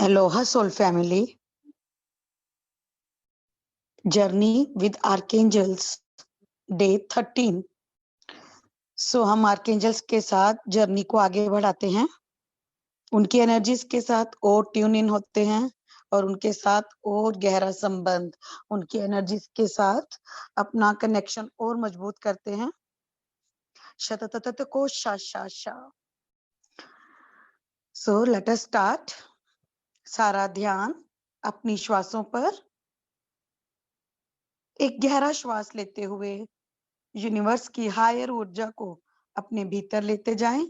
Aloha Soul Family, Journey with Archangels, Day 13। हम archangels के साथ जर्नी को आगे बढ़ाते हैं, उनकी एनर्जीज के साथ और ट्यून इन होते हैं और उनके साथ और गहरा संबंध, उनकी एनर्जीज के साथ अपना कनेक्शन और मजबूत करते हैं। शततत को शा शा शा। So let us start. सारा ध्यान अपनी श्वासों पर। एक गहरा श्वास लेते हुए यूनिवर्स की हायर ऊर्जा को अपने भीतर लेते जाएं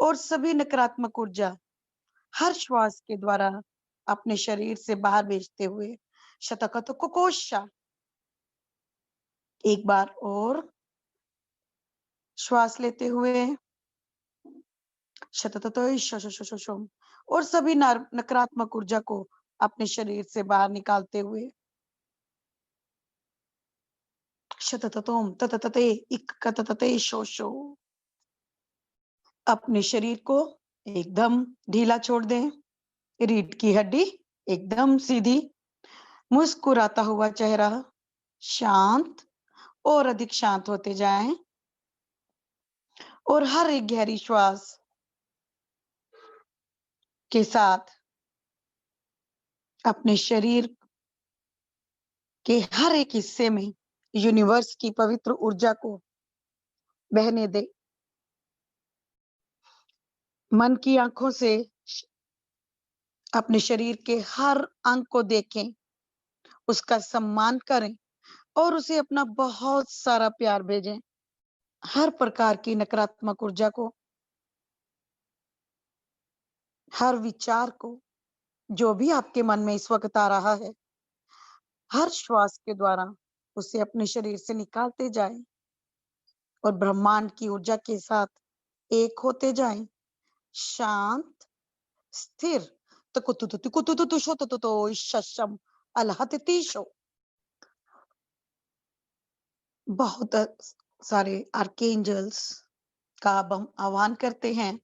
और सभी नकारात्मक ऊर्जा हर श्वास के द्वारा अपने शरीर से बाहर भेजते हुए शतकत को कोशा। एक बार और श्वास लेते हुए शततत और सभी नकारात्मक ऊर्जा को अपने शरीर से बाहर निकालते हुए शतततोम तततते इक्कततते शोशो। अपने शरीर को एकदम ढीला छोड़ दें, रीढ़ की हड्डी एकदम सीधी, मुस्कुराता हुआ चेहरा शांत और अधिक शांत होते जाएं और हर एक गहरी श्वास के साथ अपने शरीर के हर एक हिस्से में यूनिवर्स की पवित्र ऊर्जा को बहने दे। मन की आंखों से अपने शरीर के हर अंग को देखें, उसका सम्मान करें और उसे अपना बहुत सारा प्यार भेजें। हर प्रकार की नकारात्मक ऊर्जा को, हर विचार को, जो भी आपके मन में इस वक्त आ रहा है, हर श्वास के द्वारा उसे अपने शरीर से निकालते जाएं और ब्रह्मांड की ऊर्जा के साथ एक होते जाएं। शांत, स्थिर, शशम अलहतीशो। बहुत सारे आर्केंजल्स का अब हम आह्वान करते हैं।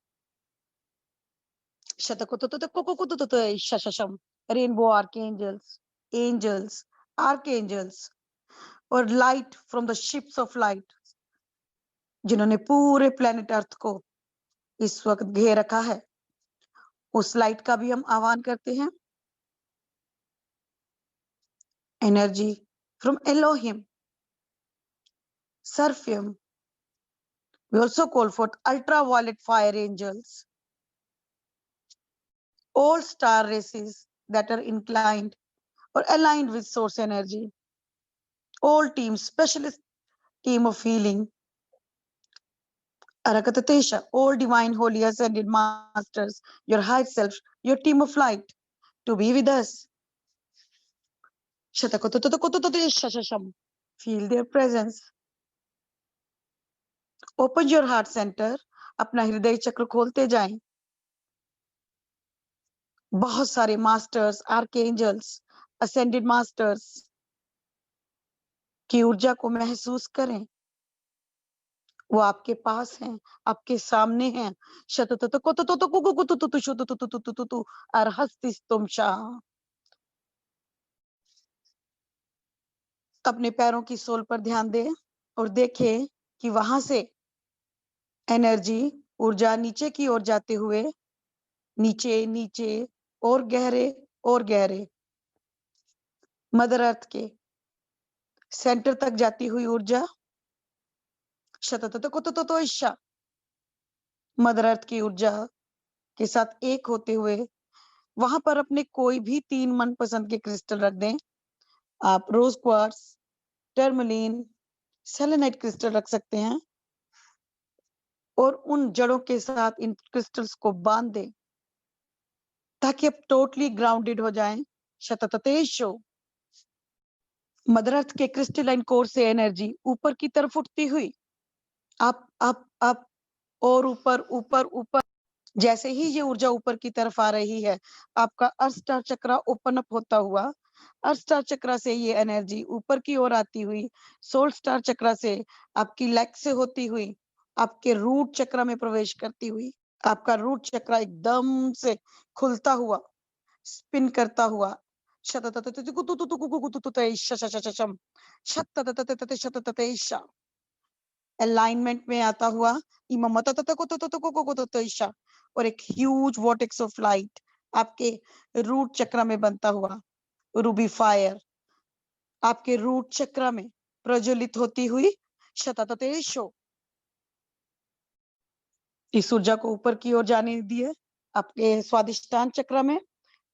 शशम रेनबो आर्केंजल्स, एंजल्स, आर्केंजल्स और light from the ships of light, जिन्होंने पूरे प्लेनेट अर्थ को इस वक्त घेर रखा है, उस लाइट का भी हम आह्वान करते हैं। Energy from Elohim, Seraphim, we also call for ultraviolet fire angels, all star races that are inclined or aligned with source energy, all teams, specialist team of healing, Arakatatesha, all divine holy ascended masters, your high self, your team of light, to be with us. Feel their presence. Open your heart center, अपना हृदय चक्र खोलते जाएं। बहुत सारे masters, archangels, ascended masters की ऊर्जा को महसूस करें। वो आपके पास हैं, आपके सामने हैं। अपने पैरों की सोल पर ध्यान दें और देखें कि वहां से एनर्जी, ऊर्जा नीचे की ओर जाते हुए नीचे नीचे और गहरे मदर अर्थ के सेंटर तक जाती हुई ऊर्जा मदर अर्थ की ऊर्जा के साथ एक होते हुए वहां पर अपने कोई भी 3 मनपसंद के क्रिस्टल रख दें। आप rose quartz, tourmaline, selenite crystal रख सकते हैं और उन जड़ों के साथ इन क्रिस्टल्स को बांध दें ताकि आप टोटली ग्राउंडेड हो जाएं। शतततेशो। मदर अर्थ के क्रिस्टलाइन कोर से एनर्जी ऊपर की तरफ उठती हुई अप और ऊपर। जैसे ही ये ऊर्जा ऊपर की तरफ आ रही है, आपका अर्थ स्टार चक्र ओपन अप होता हुआ, अर्थ स्टार चक्र से ये एनर्जी ऊपर की ओर आती हुई, सोल स्टार चक्र से आपकी लेग से होती हुई आपके रूट चक्र में प्रवेश करती हुई, आपका रूट चक्र एकदम से खुलता हुआ स्पिन करता हुआ अलाइनमेंट में आता हुआ और एक ह्यूज वॉर्टेक्स ऑफ लाइट आपके रूट चक्र में बनता हुआ रूबी फायर आपके रूट चक्र में प्रज्वलित होती हुई शतततेशो इस ऊर्जा को ऊपर की ओर जाने दिए आपके स्वादिष्टान चक्र में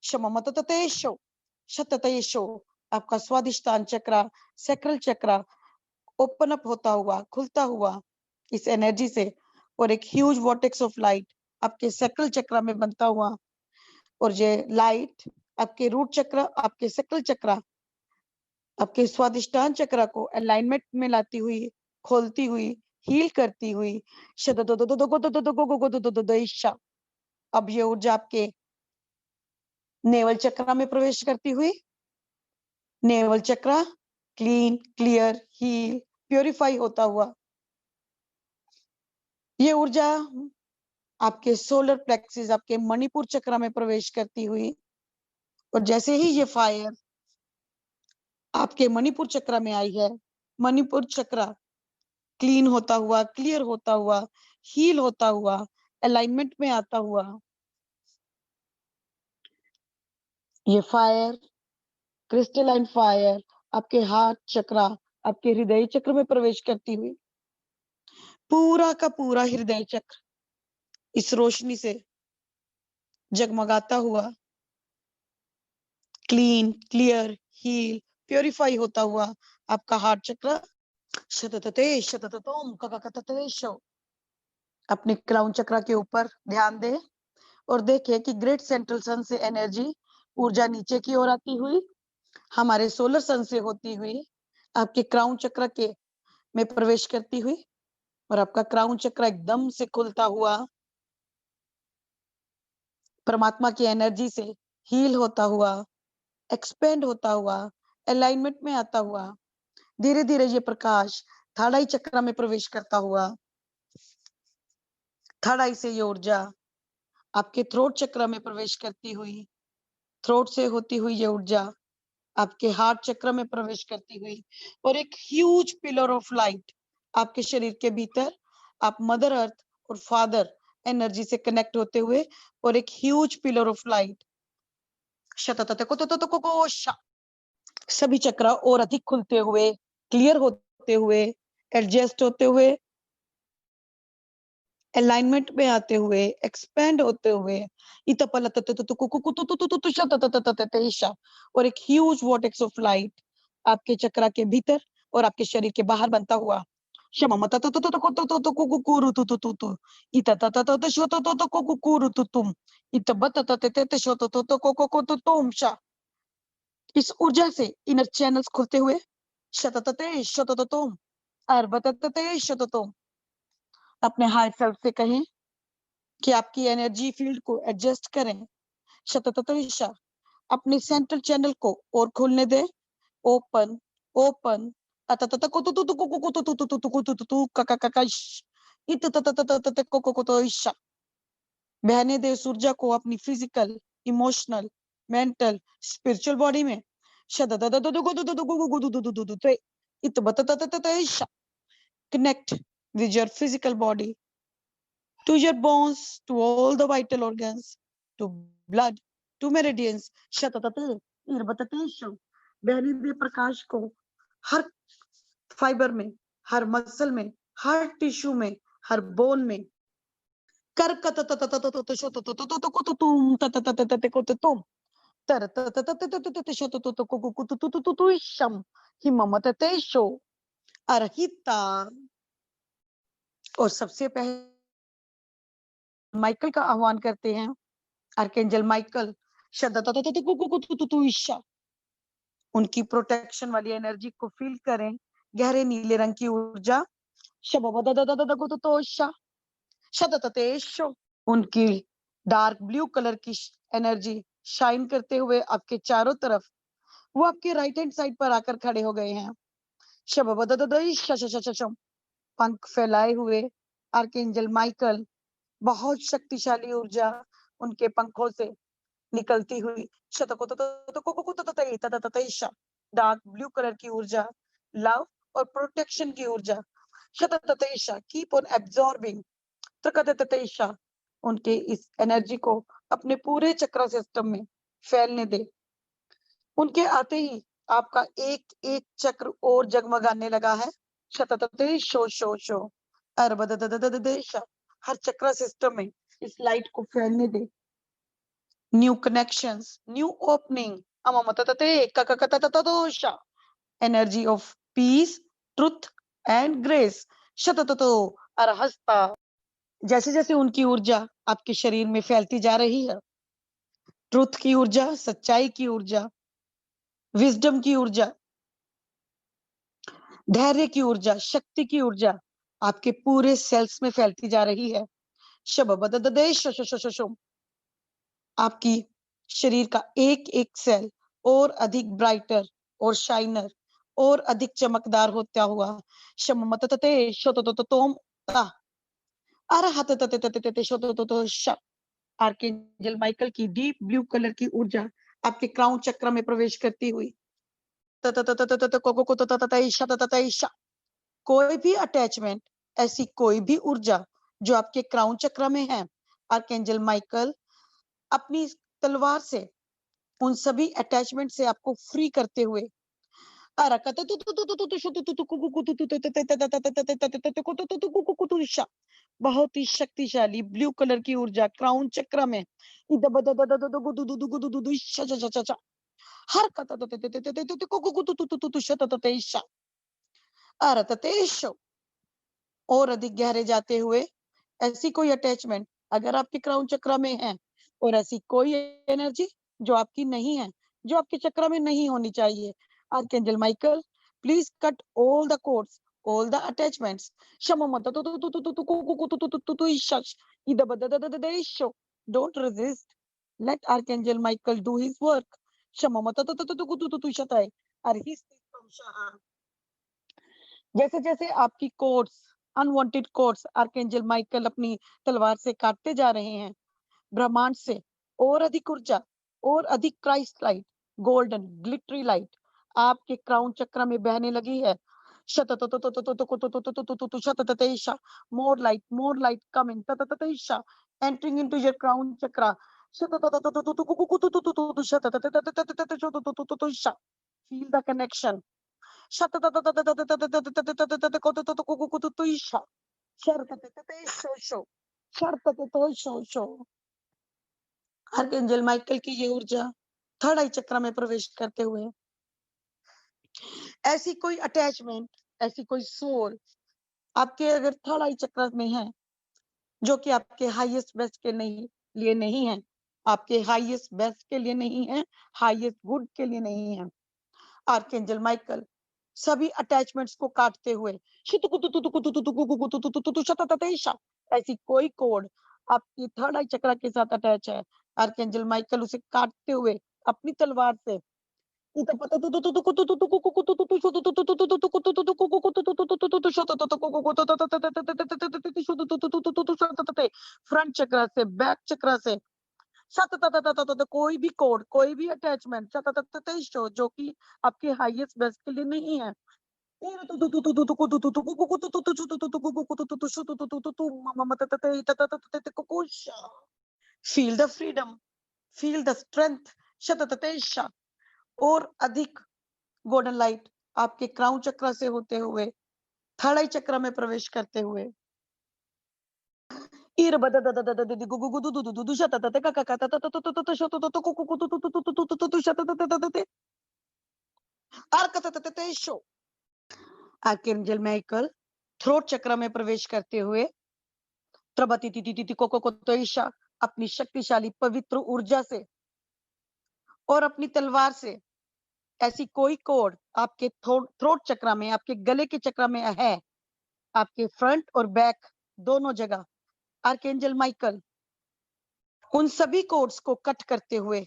शममतततेशो शतततेशो आपका स्वादिष्टान चक्र सैक्रल चक्र ओपन अप होता हुआ खुलता हुआ इस एनर्जी से और एक ह्यूज वॉर्टेक्स ऑफ लाइट आपके सैक्रल चक्र में बनता हुआ और ये लाइट आपके रूट चक्र आपके सैक्रल चक्र आपके स्वादिष्टान चक्र को अलाइनमेंट में लाती हुई खोलती हुई हील करती हुई अब ये ऊर्जा आपके नेवल चक्र में प्रवेश करती हुई नेवल चक्र क्लीन क्लियर हील प्योरीफाई होता हुआ ये ऊर्जा आपके सोलर प्लेक्सिस आपके मणिपुर चक्र में प्रवेश करती हुई और जैसे ही ये फायर आपके मणिपुर चक्र में आई है मणिपुर चक्र क्लीन होता हुआ क्लियर होता हुआ हील होता हुआ अलाइनमेंट में आता हुआ ये फायर क्रिस्टलाइन फायर आपके हार्ट चक्र आपके हृदय चक्र में प्रवेश करती हुई पूरा का पूरा हृदय चक्र इस रोशनी से जगमगाता हुआ क्लीन क्लियर हील प्योरीफाई होता हुआ आपका हार्ट चक्र अपने क्राउन चक्र के ऊपर ध्यान दे और देखे कि ग्रेट सेंट्रल सन से एनर्जी ऊर्जा नीचे की ओर आती हुई हमारे सोलर सन से होती हुई आपके क्राउन चक्र के में प्रवेश करती हुई और आपका क्राउन चक्र एकदम से खुलता हुआ परमात्मा की एनर्जी से हील होता हुआ एक्सपेंड होता हुआ अलाइनमेंट में आता हुआ धीरे धीरे ये प्रकाश थर्ड आई चक्र में प्रवेश करता हुआ थर्ड आई से ये ऊर्जा आपके थ्रोट चक्र में प्रवेश करती हुई थ्रोट से होती हुई ये ऊर्जा आपके हार्ट चक्र में प्रवेश करती हुई और एक ह्यूज पिलर ऑफ लाइट आपके शरीर के भीतर आप मदर अर्थ और फादर एनर्जी से कनेक्ट होते हुए और एक ह्यूज पिलर ऑफ लाइट सभी चक्र और अधिक खुलते हुए क्लियर होते हुए एडजस्ट होते हुए अलाइनमेंट में आते हुए एक्सपेंड होते हुए और एक ह्यूज वॉर्टेक्स ऑफ लाइट आपके चक्र के भीतर और आपके शरीर के बाहर बनता हुआ इस ऊर्जा से इनर चैनल्स खुलते हुए अपने हाई सेल्फ से कहें कि आपकी एनर्जी फील्ड को एडजस्ट करें अपने सेंट्रल चैनल को और खोलने दे ओपन ओपन बहने दे उस ऊर्जा को अपनी physical emotional mental spiritual body में connect with your physical body to your bones to all the vital organs to blood to meridians बहने दे प्रकाश को हर फाइबर में हर मसल में हर टिश्यू में हर बोन में कर अर्हिता और सबसे पहले माइकल का आह्वान करते हैं आर्कएंजल माइकल उनकी प्रोटेक्शन वाली एनर्जी को फील करें गहरे नीले रंग की ऊर्जा उनकी डार्क ब्लू कलर की एनर्जी शाइन करते हुए आपके चारों तरफ वो आपके राइट हैंड साइड पर आकर खड़े हो गए हैं पंख फैलाए हुए आर्कएंजल माइकल बहुत शक्तिशाली ऊर्जा उनके पंखों से निकलती हुई डार्क ब्लू कलर की ऊर्जा, लव और प्रोटेक्शन की ऊर्जा, कीप ऑन एब्जॉर्बिंग उनके इस एनर्जी को अपने पूरे चक्र सिस्टम में फैलने दे। उनके आते ही आपका एक एक चक्र और जगमगाने लगा है। शो शो शो हर चक्र सिस्टम में इस लाइट को फैलने दे। New connections, new opening, energy of peace, truth and grace. अरहस्ता। जैसे जैसे उनकी ऊर्जा आपके शरीर में फैलती जा रही है, ट्रुथ की ऊर्जा, सच्चाई की ऊर्जा, विजडम की ऊर्जा, धैर्य की ऊर्जा, शक्ति की ऊर्जा आपके पूरे सेल्स में फैलती जा रही है। आपकी शरीर का एक एक सेल और अधिक ब्राइटर और शाइनर और अधिक चमकदार होता हुआ आर्कएंजल माइकल की डीप ब्लू कलर की ऊर्जा आपके क्राउन चक्र में प्रवेश करती हुई कोई भी अटैचमेंट, ऐसी कोई भी ऊर्जा जो आपके क्राउन चक्र में है, आर्कएंजल माइकल अपनी तलवार से उन सभी अटैचमेंट से आपको फ्री करते हुए बहुत ही शक्तिशाली ब्लू कलर की ऊर्जा क्राउन चक्र में हर और अधिक गहरे जाते हुए ऐसी कोई अटैचमेंट अगर आपके क्राउन चक्र में है और ऐसी कोई एनर्जी जो आपकी नहीं है, जो आपके चक्र में नहीं होनी चाहिए, archangel Michael please cut all the codes, all the attachments. Don't resist. Let Archangel Michael do his work. जैसे जैसे आपकी codes, unwanted codes archangel Michael अपनी तलवार से काटते जा रहे हैं, ब्रह्मांड से और अधिक ऊर्जा और अधिक Christ light, golden glittery light आपके क्राउन चक्र में बहने लगी है। more light coming, entering into your crown chakra. Feel the connection. Archangel Michael की ये ऊर्जा थर्ड आई चक्र में प्रवेश करते हुए ऐसी कोई अटैचमेंट, ऐसी कोई सोल आपके अगर थर्ड आई चक्र में है जो कि आपके हाईएस्ट बेस्ट के लिए नहीं है, आपके हाईएस्ट बेस्ट के लिए नहीं है, हाईएस्ट गुड के लिए नहीं है, आर्कएंजल माइकल सभी अटैचमेंट्स को काटते हुए ऐसी कोई कोड आपकी थर्ड आई चक्र के साथ अटैच है, आर्कएंजल माइकल उसे काटते हुए अपनी तलवार से फ्रंट चक्र से, बैक चक्र से कोई भी कोड, कोई भी अटैचमेंट जो कि आपके हाईएस्ट बेस्ट के लिए नहीं है, feel the freedom, feel the strength और अधिक गोल्डन लाइट आपके क्राउन चक्र से होते हुए थर्ड आई चक्र में प्रवेश करते हुए आर्कएंजल माइकल थ्रोट चक्र में प्रवेश करते हुए अपनी शक्तिशाली पवित्र ऊर्जा से और अपनी तलवार से ऐसी कोई कोड आपके थ्रोट चक्र में, आपके गले के चक्र में है, आपके फ्रंट और बैक दोनों जगह, आर्कएंजल माइकल उन सभी कोड्स को कट करते हुए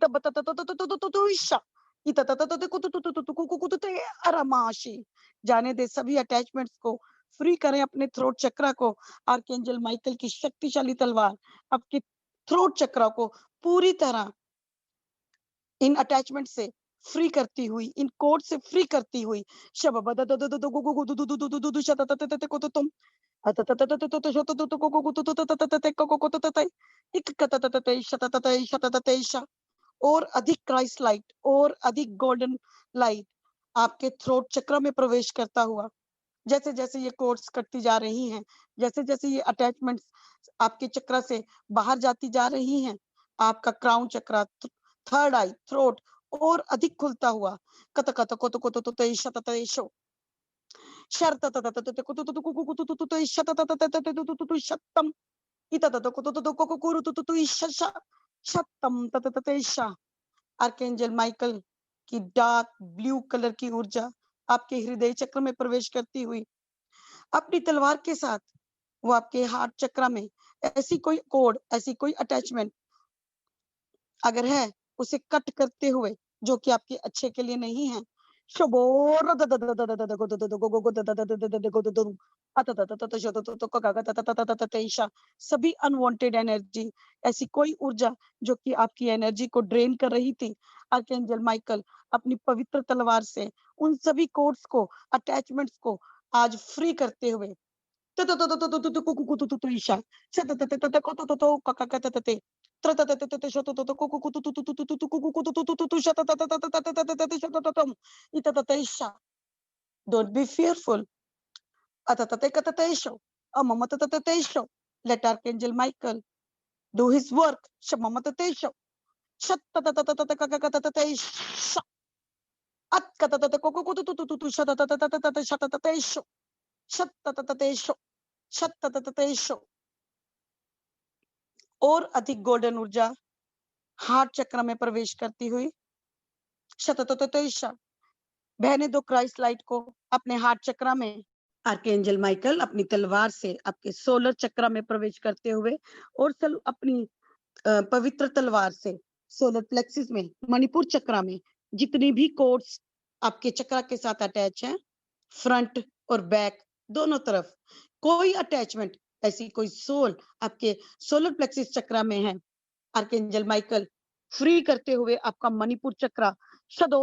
ita batata ita aramashi जाने दे सभी अटैचमेंट्स को फ्री करें अपने थ्रोट चक्रा को आर्कएंजल माइकल की शक्तिशाली तलवार आपके थ्रोट चक्रा को पूरी तरह इन अटैचमेंट से फ्री करती हुई इन कोड से फ्री करती हुई और अधिक क्राइस्ट लाइट और अधिक गोल्डन लाइट आपके थ्रोट चक्र में प्रवेश करता हुआ जैसे जैसे ये कोर्स करती जा रही हैं जैसे जैसे ये अटैचमेंट्स आपके चक्र से बाहर जाती जा रही हैं आपका क्राउन चक्र थर्ड आई थ्रोट और अधिक खुलता हुआ कत कत कोत कोत तो तेईश ततेशो शर्त तत कोत तो कुत तो शतम इत तत कोत तो कुरु तो ईश शतम तत ततेशा आर्कएंजल माइकल की डार्क ब्लू कलर की ऊर्जा आपके हृदय चक्र में प्रवेश करती हुई अपनी तलवार के साथ वो आपके हार्ट चक्र में ऐसी कोई कोड ऐसी कोई अटैचमेंट अगर है उसे कट करते हुए जो कि आपके अच्छे के लिए नहीं है सभी अनवांटेड एनर्जी ऐसी कोई ऊर्जा जो कि आपकी एनर्जी को ड्रेन कर रही थी आर्कएंजल माइकल अपनी पवित्र तलवार से उन सभी कोड्स को अटैचमेंट्स को आज फ्री करते हुए don't be fearful. Let Archangel Michael do his work. और अधिक गोल्डन ऊर्जा हार्ट चक्र में प्रवेश करती हुई बहने दो क्राइस्ट लाइट को अपने हार्ट चक्र में आर्कएंजल माइकल अपनी तलवार से आपके सोलर चक्र में प्रवेश करते हुए और अपनी पवित्र तलवार से सोलर प्लेक्सिस में मणिपुर चक्र में जितनी भी कोड्स आपके चक्र के साथ अटैच हैं फ्रंट और बैक दोनों तरफ कोई अटैचमेंट ऐसी कोई सोल आपके सोलर प्लेक्सिस चक्र में है आर्कएंजल माइकल फ्री करते हुए आपका मणिपुर चक्र शदो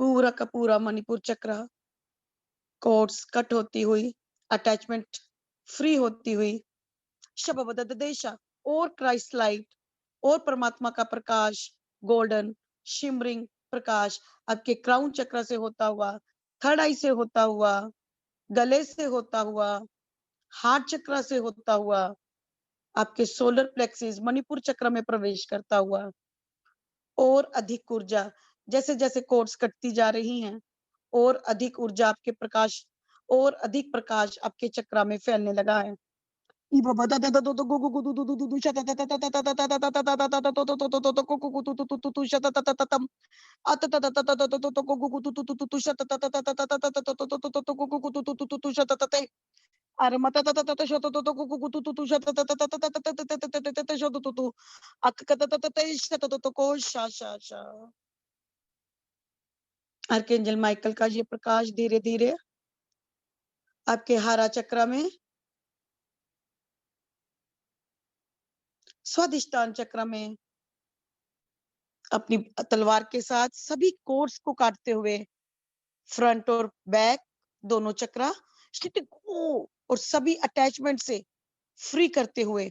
पूरा का पूरा मणिपुर चक्र कोड्स कट होती हुई अटैचमेंट फ्री होती हुई शबदेशा और क्राइस्ट लाइट और परमात्मा का प्रकाश गोल्डन शिमरिंग प्रकाश आपके क्राउन चक्र से होता हुआ थर्ड आई से होता हुआ गले से होता हुआ हार्ट चक्र से होता हुआ आपके सोलर प्लेक्सिस मणिपुर चक्र में प्रवेश करता हुआ और अधिक ऊर्जा जैसे जैसे कोर्स कटती जा रही हैं और अधिक ऊर्जा आपके प्रकाश और अधिक प्रकाश आपके चक्र में फैलने लगा है आर्कएंजल माइकल का ये प्रकाश धीरे धीरे आपके हारा चक्र में स्वादिष्टान चक्र में अपनी तलवार के साथ सभी कोर्स को काटते हुए फ्रंट और बैक दोनों चक्र और सभी अटैचमेंट से फ्री करते हुए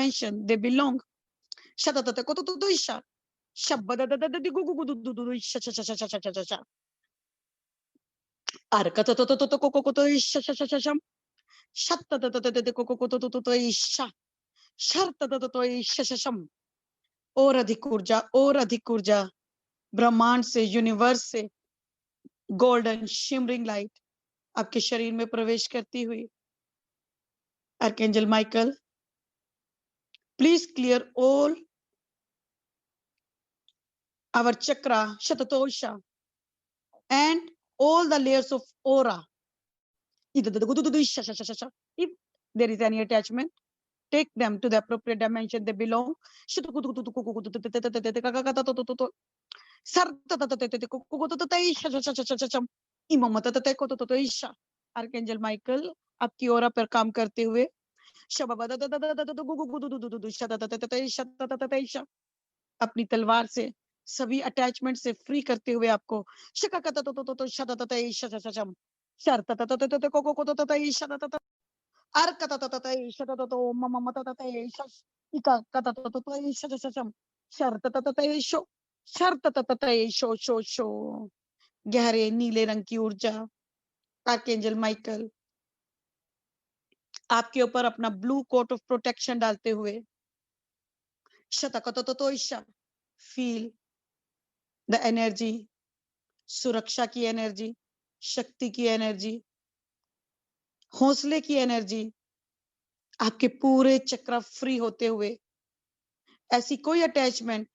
dimension they belong. Shatatata kototo isha. Shabbadadadadi gugugudududu isha cha cha cha cha cha cha cha cha. Arkatatototo kokokoto isha cha cha cha cha. Shatatatatatati kokokotototo isha. Shartatatato isha cha cha. और अधिक ऊर्जा ब्रह्मांड से, universe से golden shimmering light आपके शरीर में प्रवेश करती हुई। Archangel Michael, please clear all our chakra, Shatatosha, and all the layers of aura. If there is any attachment, take them to the appropriate dimension they belong. Archangel Michael आपकी ओरा पर काम करते हुए अपनी तलवार से सभी अटैचमेंट से फ्री करते हुए आपको गहरे नीले रंग की ऊर्जा आर्कएंजल माइकल आपके ऊपर अपना ब्लू कोट ऑफ प्रोटेक्शन डालते हुए फील द एनर्जी, सुरक्षा की एनर्जी, शक्ति की एनर्जी, हौसले की एनर्जी आपके पूरे चक्र फ्री होते हुए। ऐसी कोई अटैचमेंट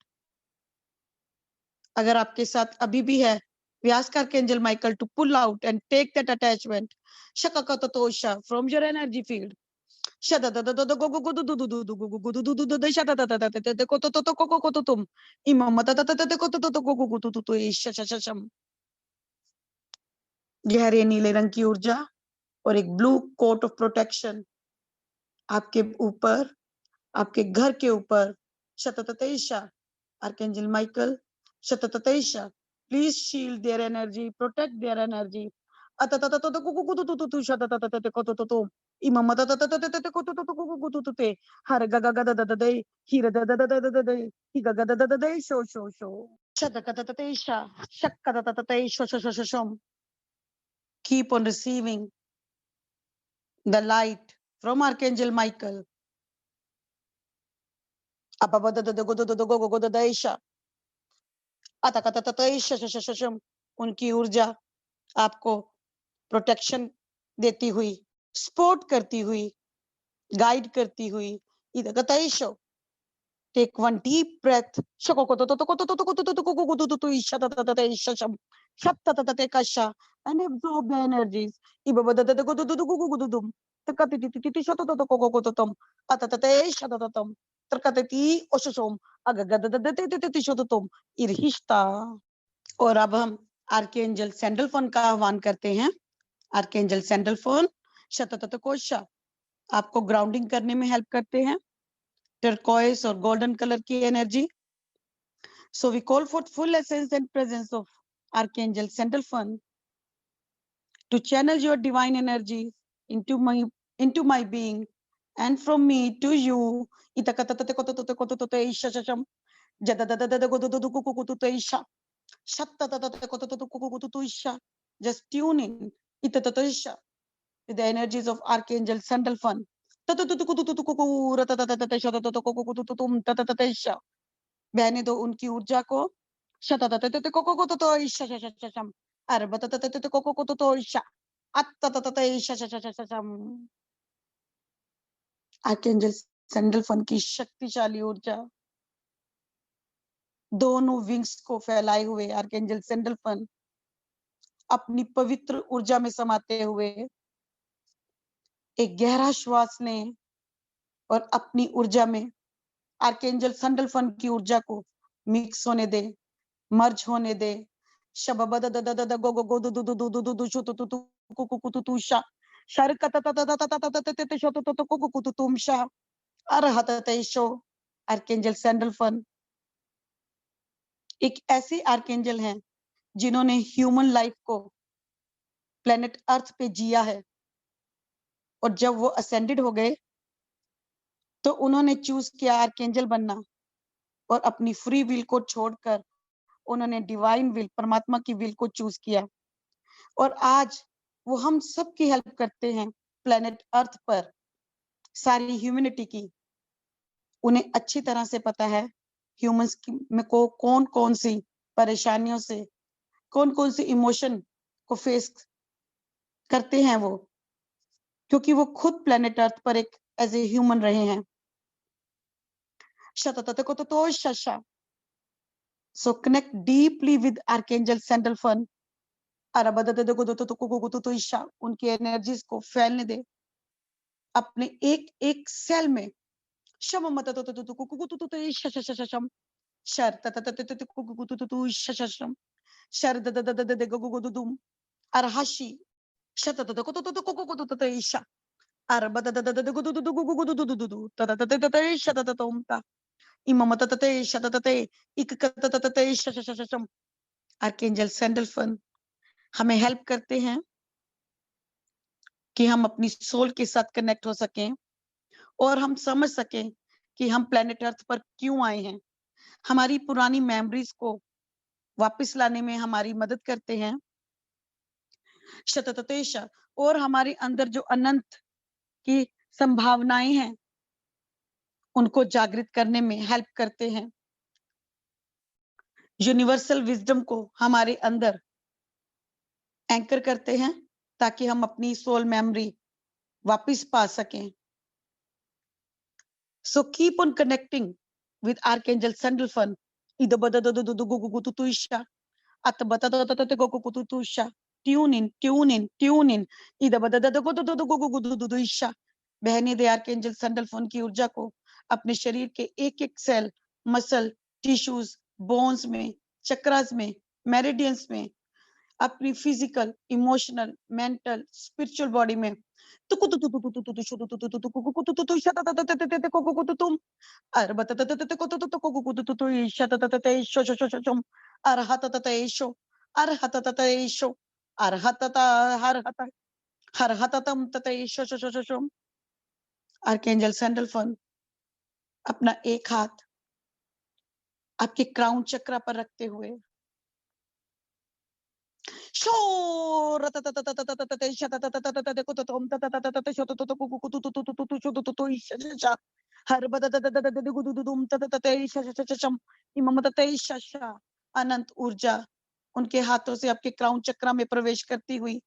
अगर आपके साथ अभी भी है, we ask Archangel Michael to pull out and take that attachment from your energy field. गहरे नीले रंग की ऊर्जा और एक ब्लू कोट ऑफ प्रोटेक्शन आपके ऊपर, आपके घर के ऊपर। Archangel Michael, please shield their energy, protect their energy. Imama da da da da da da ko to to te har ga ga ga da da da de hira da da da da da da de hi ga ga da da da de sho sha da ga da da de sha shakka da da da de sho shom. Keep on receiving the light from Archangel Michael. Ababa da da da go da da sha आता का ta ta sham. उनकी ऊर्जा आपको protection देती हुई, support करती हुई, guide करती हुई इधर का ताइशो. Take one deep breath. And absorb the energies. और अब हम आर्कएंजल सैंडलफोन का आह्वान करते हैं. आर्कएंजल सैंडलफोन शततत कोशा आपको ग्राउंडिंग करने में हेल्प करते हैं. टर्कोइस और गोल्डन कलर की energy. So we call forth full essence and presence of Archangel Sandalphon to channel your divine energy into my being and from me to you. Just tune in with the energies of Archangel Sandalphon. बहने दो उनकी ऊर्जा को. Archangel सैंडलफोन की शक्तिशाली ऊर्जा दोनों wings को फैलाए हुए आर्कएंजल सैंडलफोन अपनी पवित्र ऊर्जा में समाते हुए एक गहरा श्वास लें और अपनी ऊर्जा में आर्कएंजल सैंडलफोन की ऊर्जा को मिक्स होने दे, मर्ज होने दे. आर्कएंजल सैंडलफोन एक ऐसे आर्कएंजल हैं जिन्होंने ह्यूमन लाइफ को प्लेनेट अर्थ पे जिया है और जब वो असेंडेड हो गए तो उन्होंने चूज किया आर्कएंजल बनना और अपनी फ्री विल को छोड़कर उन्होंने डिवाइन विल परमात्मा की विल को चूज किया और आज वो हम सब की हेल्प करते हैं प्लेनेट अर्थ पर सारी ह्यूमैनिटी की. उन्हें अच्छी तरह से पता है ह्यूमंस में को कौन कौन सी परेशानियों से कौन कौन सी इमोशन को फेस करते हैं वो, क्योंकि वो खुद प्लेनेट अर्थ पर एक एज ए ह्यूमन रहे हैं. So connect deeply with Archangel Sandalphon. उनकी एनर्जीज को फैलने दे अपने एक एक सेल में. Arhashi आर्कएंजल सैंडलफोन हमें हेल्प करते हैं कि हम अपनी सोल के साथ कनेक्ट हो सकें और हम समझ सकें कि हम प्लेनेट अर्थ पर क्यों आए हैं. हमारी पुरानी मेमोरीज को वापस लाने में हमारी मदद करते हैं. और हमारे अंदर जो अनंत की संभावनाएं हैं उनको जागृत करने में हेल्प करते हैं. यूनिवर्सल विजडम को हमारे अंदर एंकर करते हैं ताकि हम अपनी सोल मेमोरी वापस पा सकें. So keep on connecting with Archangel Sandalphon. Tune in, tune in, tune in. बहने दे आर्कएंजल सैंडलफोन की ऊर्जा को अपने शरीर के एक एक सेल, मसल, टिश्यूज, बोन्स में, चक्रास में, मेरिडियंस में, अपनी physical, emotional, mental, spiritual body में हर हततम ततई शशशशशम। आर्कएंजल सैंडलफन अपना एक हाथ आपके क्राउन चक्र पर रखते हुए अनंत ऊर्जा उनके हाथों से आपके क्राउन चक्र में प्रवेश करती हुई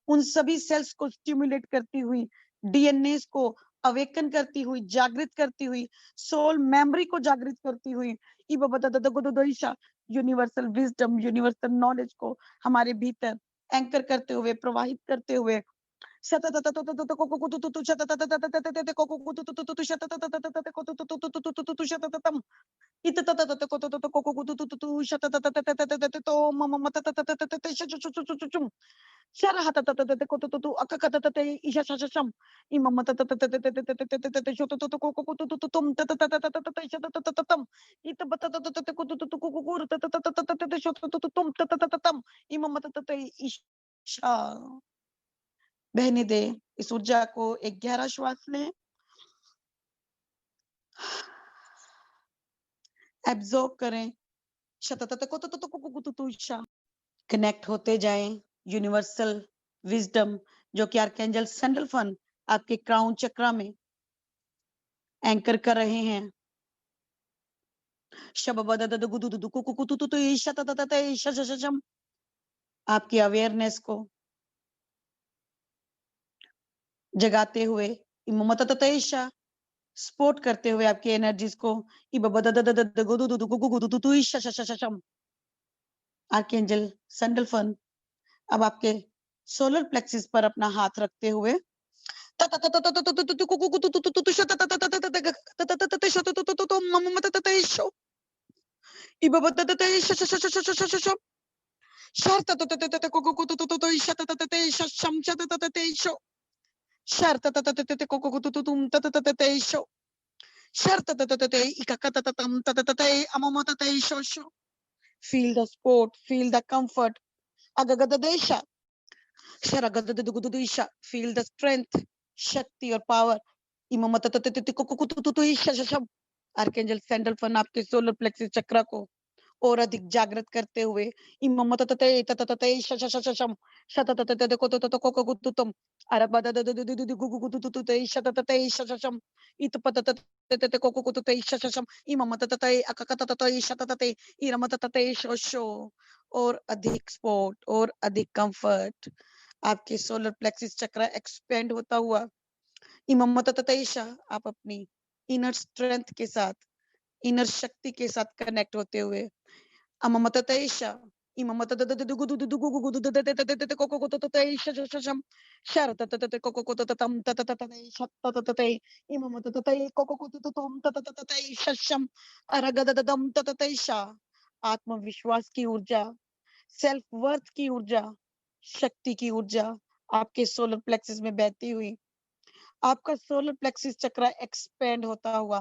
उन सभी सेल्स को स्टिमुलेट करती हुई, डीएनए को अवेकन करती हुई, जागृत करती हुई, सोल मेमोरी को जागृत करती हुई, यूनिवर्सल विजडम, यूनिवर्सल नॉलेज को हमारे भीतर एंकर करते हुए, प्रवाहित करते हुए बहने दे। इस ऊर्जा को एक गहरा श्वास लें, एब्जॉर्ब करें, कनेक्ट होते जाएं यूनिवर्सल विजडम जो कि आर्कएंजल सैंडलफन आपके क्राउन चक्र में एंकर कर रहे हैं। आपकी अवेयरनेस को जगाते हुए सपोर्ट करते हुए आपकी एनर्जीज को आर्कएंजल सैंडलफन अब आपके सोलर प्लेक्सिस पर अपना हाथ रखते हुए feel the support, feel the comfort, feel the strength, शक्ति और पावर। आर्कएंजल सैंडलफन आपके सोलर प्लेक्सिस चक्र को और अधिक जागृत करते हुए और अधिक सपोर्ट और अधिक कंफर्ट। आपके सोलर प्लेक्सिस चक्र एक्सपेंड होता हुआ आप अपनी इनर स्ट्रेंथ के साथ, इनर शक्ति के साथ कनेक्ट होते हुए आत्मविश्वास की ऊर्जा, सेल्फ वर्थ की ऊर्जा, शक्ति की ऊर्जा आपके सोलर प्लेक्सिस में बहती हुई आपका सोलर प्लेक्सिस चक्र एक्सपेंड होता हुआ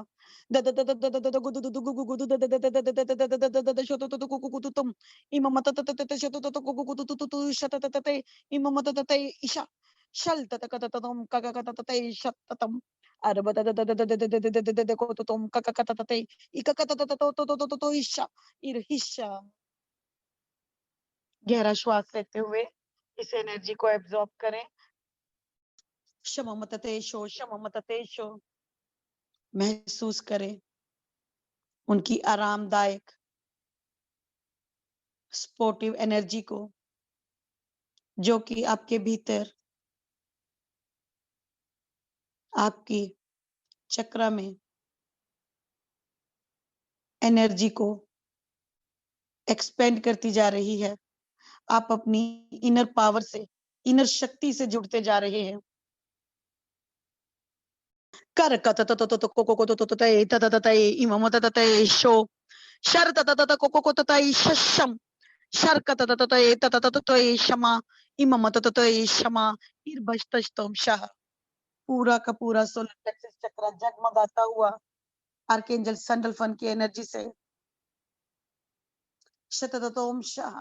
गहरा श्वास लेते हुए इस एनर्जी को एब्जॉर्ब करें। महसूस करें उनकी आरामदायक सपोर्टिव एनर्जी को जो कि आपके भीतर आपकी चक्र में एनर्जी को एक्सपेंड करती जा रही है। आप अपनी इनर पावर से, इनर शक्ति से जुड़ते जा रहे हैं। पूरा का पूरा सोलर प्लेक्सस चक्र जगमगाता हुआ आर्कएंजल सैंडलफन की एनर्जी से शतततोम शाह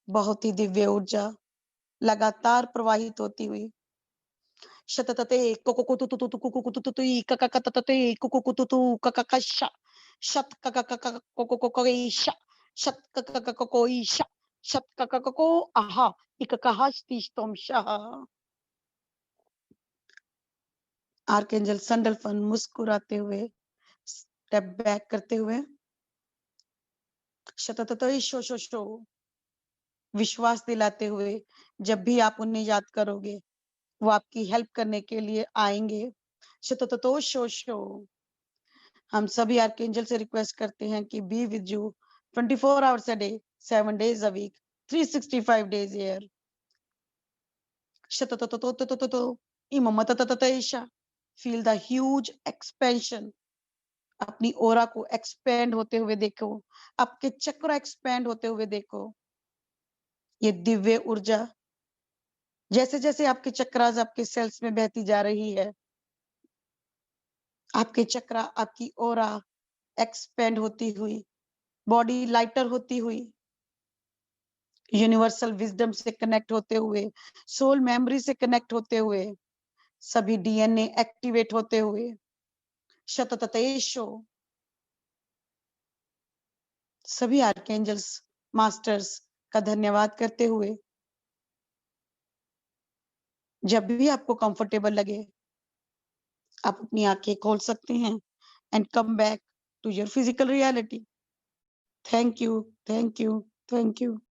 बहुत ही दिव्य ऊर्जा लगातार प्रवाहित होती हुई शततते कोकोकोतुतुतुकुकुकुतुतुतुई कककततते कुकुकुतुतु कककशा शत कककककोकोकोकोईशा शत ककककोईशा शत कककको आहा इककहास्तिस्तोमशः। आर्कएंजल संडल्फन मुस्कुराते हुए स्टेप बैक करते हुए शतततई शो शो शो विश्वास दिलाते हुए जब भी आप उन्हें याद करोगे वो आपकी हेल्प करने के लिए आएंगे। शतततो शो शो हम सभी आर्कएंजल से रिक्वेस्ट करते हैं कि be with you 24 hours a day 7 days a week 365 days year. शततततो इममतततईशा फील द ह्यूज एक्सपेंशन। अपनी ओरा को एक्सपेंड होते हुए देखो, आपके चक्र एक्सपेंड होते हुए देखो। ये दिव्य ऊर्जा जैसे जैसे आपके चक्रास आपके सेल्स में बहती जा रही है, आपके चक्र आपकी ओरा एक्सपेंड होती हुई, बॉडी लाइटर होती हुई, यूनिवर्सल विजडम से कनेक्ट होते हुए, सोल मेमोरी से कनेक्ट होते हुए, सभी डीएनए एक्टिवेट होते हुए शतततेशो सभी आर्कएंजल्स मास्टर्स का धन्यवाद करते हुए जब भी आपको कंफर्टेबल लगे आप अपनी आंखें खोल सकते हैं and come back to your physical reality. Thank you, thank you, thank you.